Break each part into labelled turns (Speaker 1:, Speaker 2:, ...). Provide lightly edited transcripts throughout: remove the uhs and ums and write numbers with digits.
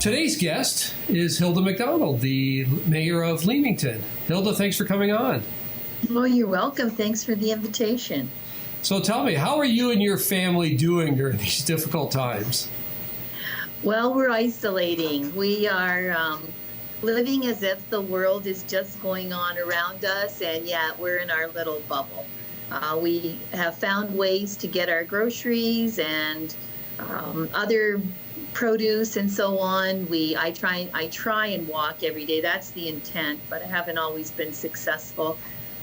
Speaker 1: Today's guest is Hilda MacDonald, the mayor of Leamington. Hilda, thanks for coming on.
Speaker 2: Well, you're welcome. Thanks for the invitation.
Speaker 1: So tell me, how are you and your family doing during these difficult times?
Speaker 2: Well, we're isolating. We are living as if the world is just going on around us, and yet we're in our little bubble. We have found ways to get our groceries and other produce and so on. I try and walk every day. That's the intent, but I haven't always been successful.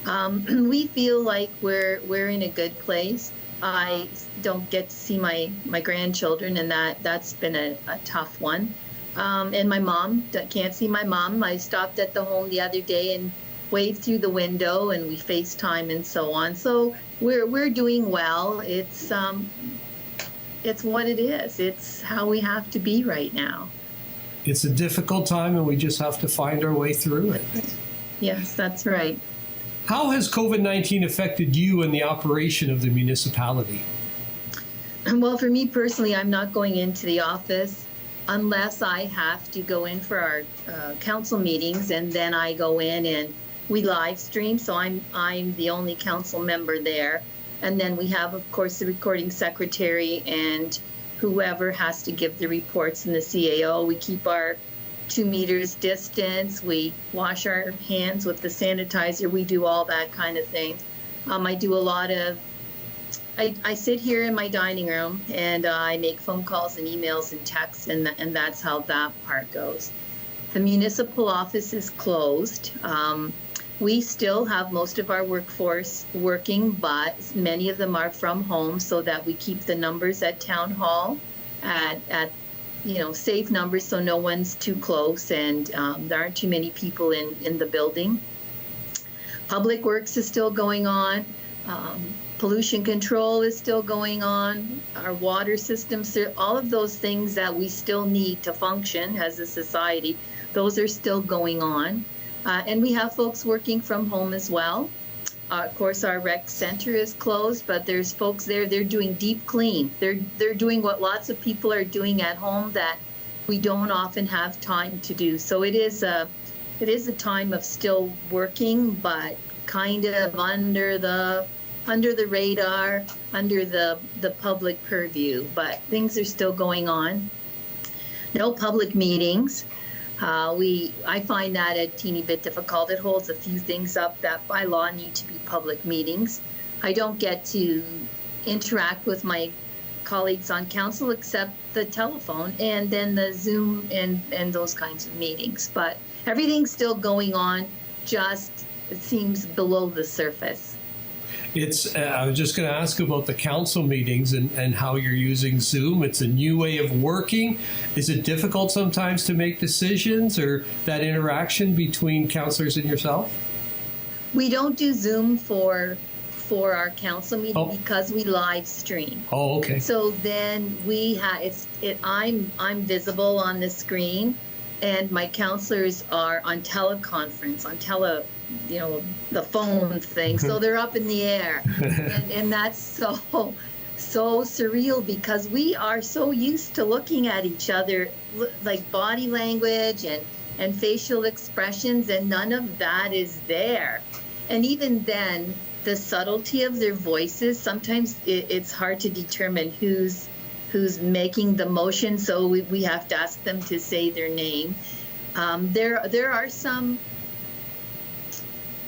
Speaker 2: We feel like we're in a good place. I don't get to see my grandchildren, and that's been a tough one. And my mom, can't see my mom. I stopped at the home the other day and waved through the window, and we FaceTime and so on. So we're doing well. It's what it is. It's how we have to be right now.
Speaker 1: It's a difficult time, and we just have to find our way through it.
Speaker 2: Yes, that's right.
Speaker 1: How has COVID-19 affected you and the operation of the municipality?
Speaker 2: Well, for me personally, I'm not going into the office unless I have to go in for our council meetings, and then I go in and we live stream. So I'm the only council member there. And then we have, of course, the recording secretary and whoever has to give the reports in the CAO. We keep our 2 meters distance. We wash our hands with the sanitizer. We do all that kind of thing. I do a lot of, I sit here in my dining room and I make phone calls and emails and texts, and that's how that part goes. The municipal office is closed. We still have most of our workforce working, but many of them are from home so that we keep the numbers at town hall at safe numbers so no one's too close and there aren't too many people in the building. Public Works is still going on. Pollution control is still going on. Our water systems, all of those things that we still need to function as a society, those are still going on. And we have folks working from home as well. Of course, our rec center is closed, but there's folks there. They're doing deep clean. They're doing what lots of people are doing at home that we don't often have time to do. So it is a time of still working, but kind of under the radar, under the public purview. But things are still going on. No public meetings. I find that a teeny bit difficult. It holds a few things up that by law need to be public meetings. I don't get to interact with my colleagues on council except the telephone and then the Zoom and those kinds of meetings. But everything's still going on, just it seems below the surface.
Speaker 1: I was just going to ask about the council meetings and how you're using Zoom. It's a new way of working. Is it difficult sometimes to make decisions or that interaction between councillors and yourself?
Speaker 2: We don't do Zoom for our council meeting because we live stream.
Speaker 1: Oh, okay. So
Speaker 2: then I'm visible on the screen, and my councillors are on teleconference, the phone thing. So they're up in the air. and that's so surreal because we are so used to looking at each other, like body language and facial expressions, and none of that is there. And even then, the subtlety of their voices, sometimes it's hard to determine who's making the motion, so we have to ask them to say their name. There are some,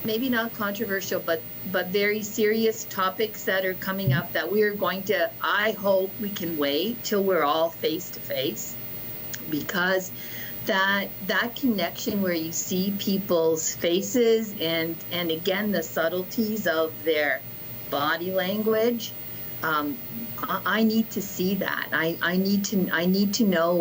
Speaker 2: maybe not controversial, but very serious topics that are coming up that we are going to, I hope we can wait till we're all face to face, because that connection where you see people's faces and again the subtleties of their body language, I need to see that. I need to know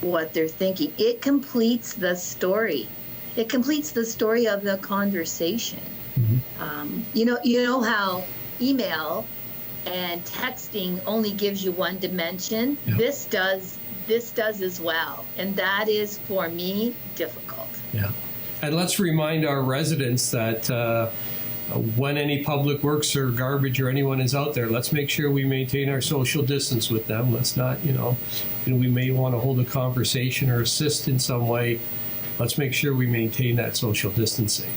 Speaker 2: what they're thinking. It completes the story. It completes the story of the conversation. Mm-hmm. You know how email and texting only gives you one dimension. Yeah. This does as well, and that is for me difficult.
Speaker 1: Yeah, and let's remind our residents that when any public works or garbage or anyone is out there, let's make sure we maintain our social distance with them. Let's not, we may want to hold a conversation or assist in some way. Let's make sure we maintain that social distancing.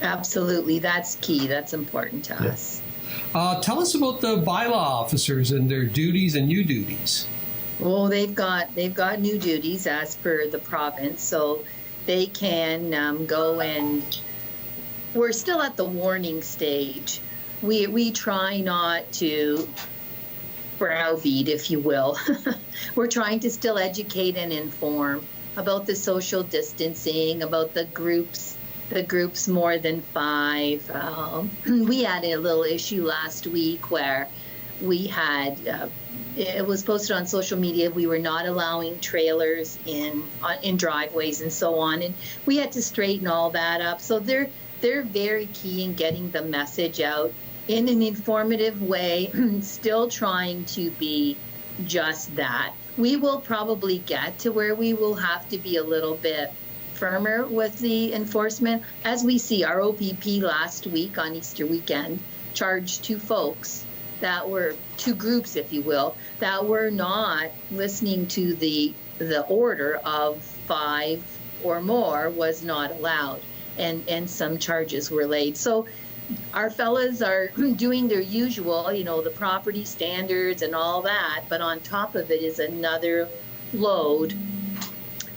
Speaker 2: Absolutely. That's key. That's important to us.
Speaker 1: Tell us about the bylaw officers and their duties and new duties.
Speaker 2: Well, they've got new duties as per the province, so they can go and we're still at the warning stage. We try not to browbeat, if you will. We're trying to still educate and inform about the social distancing, about the groups more than 5. We had a little issue last week where we had, it was posted on social media, we were not allowing trailers in driveways and so on, and we had to straighten all that up. So they're very key in getting the message out in an informative way, still trying to be just that. We will probably get to where we will have to be a little bit firmer with the enforcement. As we see, our OPP last week on Easter weekend charged 2 folks that were 2 groups, if you will, that were not listening to the order of 5 or more was not allowed, and some charges were laid. So our fellas are doing their usual, the property standards and all that, but on top of it is another load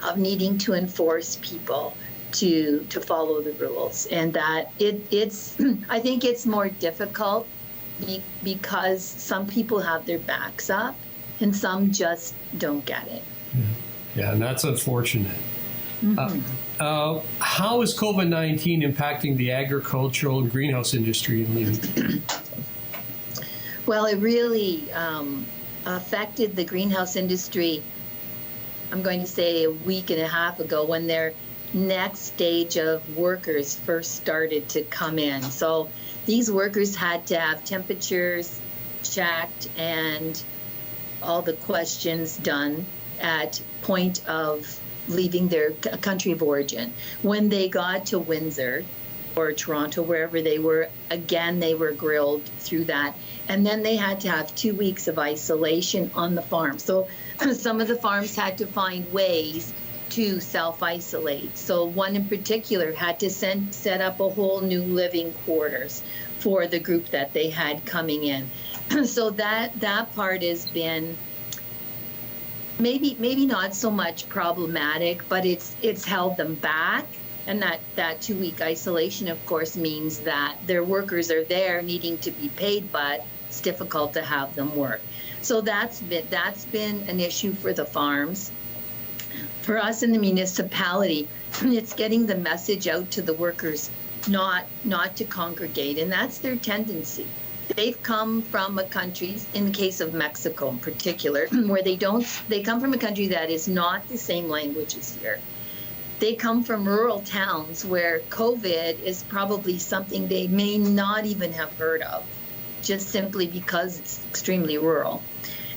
Speaker 2: of needing to enforce people to follow the rules, and that it's I think it's more difficult because some people have their backs up and some just don't get it.
Speaker 1: Yeah, and that's unfortunate.
Speaker 2: Mm-hmm.
Speaker 1: How is COVID-19 impacting the agricultural and greenhouse industry in Leamington?
Speaker 2: Well, it really affected the greenhouse industry, I'm going to say a week and a half ago, when their next stage of workers first started to come in. So these workers had to have temperatures checked and all the questions done at point of leaving their country of origin. When they got to Windsor or Toronto, wherever they were, again, they were grilled through that. And then they had to have 2 weeks of isolation on the farm. So some of the farms had to find ways to self-isolate. So one in particular had to set up a whole new living quarters for the group that they had coming in. So that part has been maybe not so much problematic, but it's held them back. And that 2 week isolation, of course, means that their workers are there needing to be paid, but it's difficult to have them work. So that's been an issue for the farms. For us in the municipality, it's getting the message out to the workers not to congregate, and that's their tendency. They've come from a country, in the case of Mexico in particular, where they come from a country that is not the same language as here. They come from rural towns where COVID is probably something they may not even have heard of, just simply because it's extremely rural.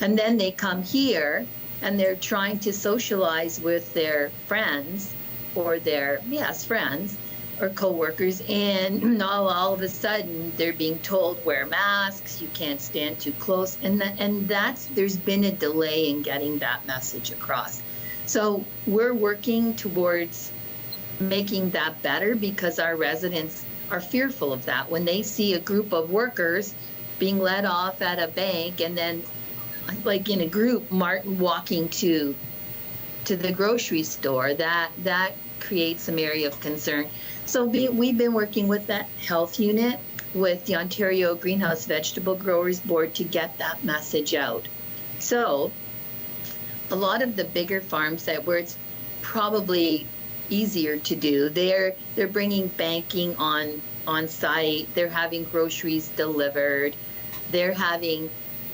Speaker 2: And then they come here and they're trying to socialize with their friends or friends or coworkers, and all of a sudden they're being told wear masks, you can't stand too close, and there's been a delay in getting that message across. So we're working towards making that better, because our residents are fearful of that. When they see a group of workers being let off at a bank and then, like in a group, walking to the grocery store, that creates some area of concern. So we've been working with that health unit, with the Ontario Greenhouse Vegetable Growers Board, to get that message out. So a lot of the bigger farms where it's probably easier to do, they're bringing banking on site, they're having groceries delivered, they're having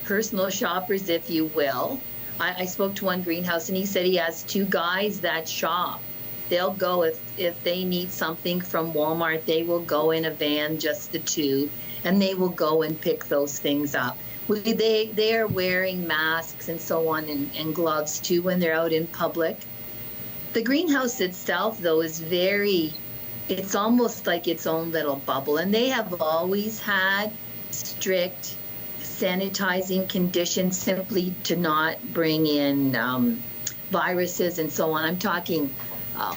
Speaker 2: personal shoppers, if you will. I spoke to one greenhouse and he said he has 2 guys that shop. They'll go if they need something from Walmart, they will go in a van, just the 2, and they will go and pick those things up. They are wearing masks and so on, and gloves too when they're out in public. The greenhouse itself, though, is very it's almost like its own little bubble. And they have always had strict sanitizing conditions simply to not bring in viruses and so on. I'm talking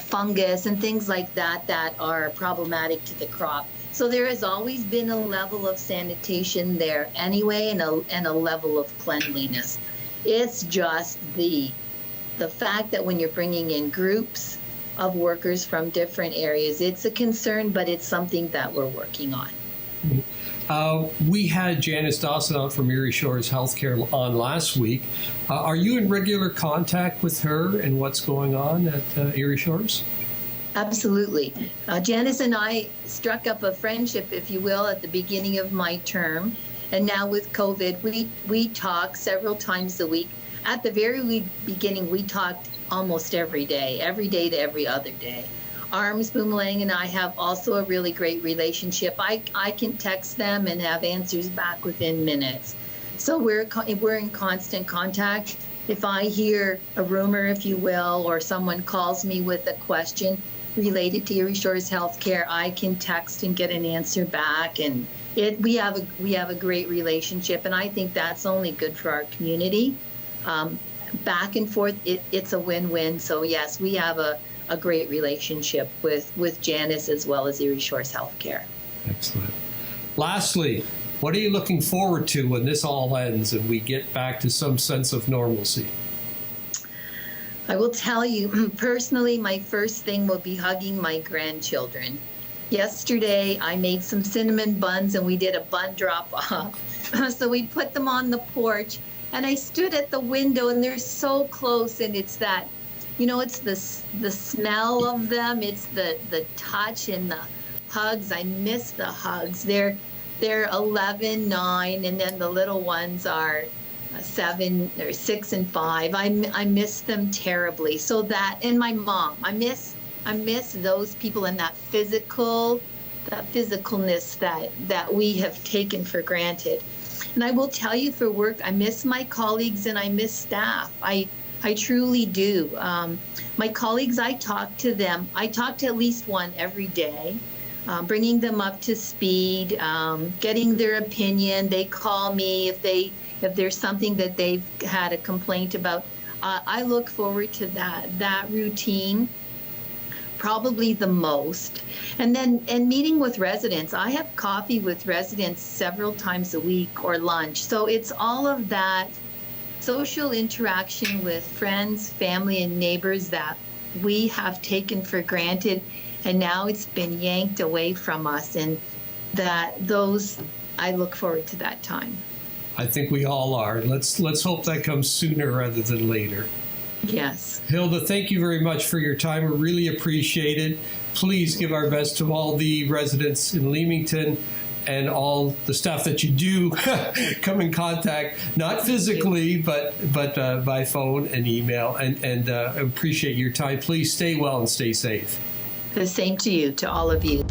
Speaker 2: fungus and things like that that are problematic to the crop. So there has always been a level of sanitation there anyway, and a level of cleanliness. It's just the fact that when you're bringing in groups of workers from different areas, it's a concern, but it's something that we're working on.
Speaker 1: We had Janice Dawson on from Erie Shores Healthcare on last week. Are you in regular contact with her and what's going on at Erie Shores?
Speaker 2: Absolutely. Janice and I struck up a friendship, if you will, at the beginning of my term. And now with COVID, we talk several times a week. At the very beginning, we talked almost every day to every other day. Arms Boomerang and I have also a really great relationship. I can text them and have answers back within minutes. So we're in constant contact. If I hear a rumor, if you will, or someone calls me with a question related to Erie Shores Healthcare, I can text and get an answer back. And we have a great relationship, and I think that's only good for our community. Back and forth, it's a win-win. So yes, we have a great relationship with Janice as well as Erie Shores Healthcare.
Speaker 1: Excellent. Lastly, what are you looking forward to when this all ends and we get back to some sense of normalcy?
Speaker 2: I will tell you, personally, my first thing will be hugging my grandchildren. Yesterday, I made some cinnamon buns and we did a bun drop-off. So we put them on the porch, and I stood at the window, and they're so close, and it's that, it's the smell of them, it's the touch and the hugs. I miss the hugs. They're 11, 9, and then the little ones are 7 or 6 and 5. I miss them terribly. So that, and my mom, I miss those people and that physicalness that we have taken for granted. And I will tell you, for work, I miss my colleagues and I miss staff. I truly do. My colleagues, I talk to them. I talk to at least one every day, bringing them up to speed, getting their opinion. They call me if there's something that they've had a complaint about. I look forward to that routine probably the most. And meeting with residents. I have coffee with residents several times a week, or lunch. So it's all of that social interaction with friends, family, and neighbors that we have taken for granted, and now it's been yanked away from us. And I look forward to that time.
Speaker 1: I think we all are. Let's hope that comes sooner rather than later.
Speaker 2: Yes.
Speaker 1: Hilda, thank you very much for your time. We really appreciate it. Please give our best to all the residents in Leamington and all the staff that you do come in contact, not physically, but by phone and email. And appreciate your time. Please stay well and stay safe.
Speaker 2: The same to you, to all of you.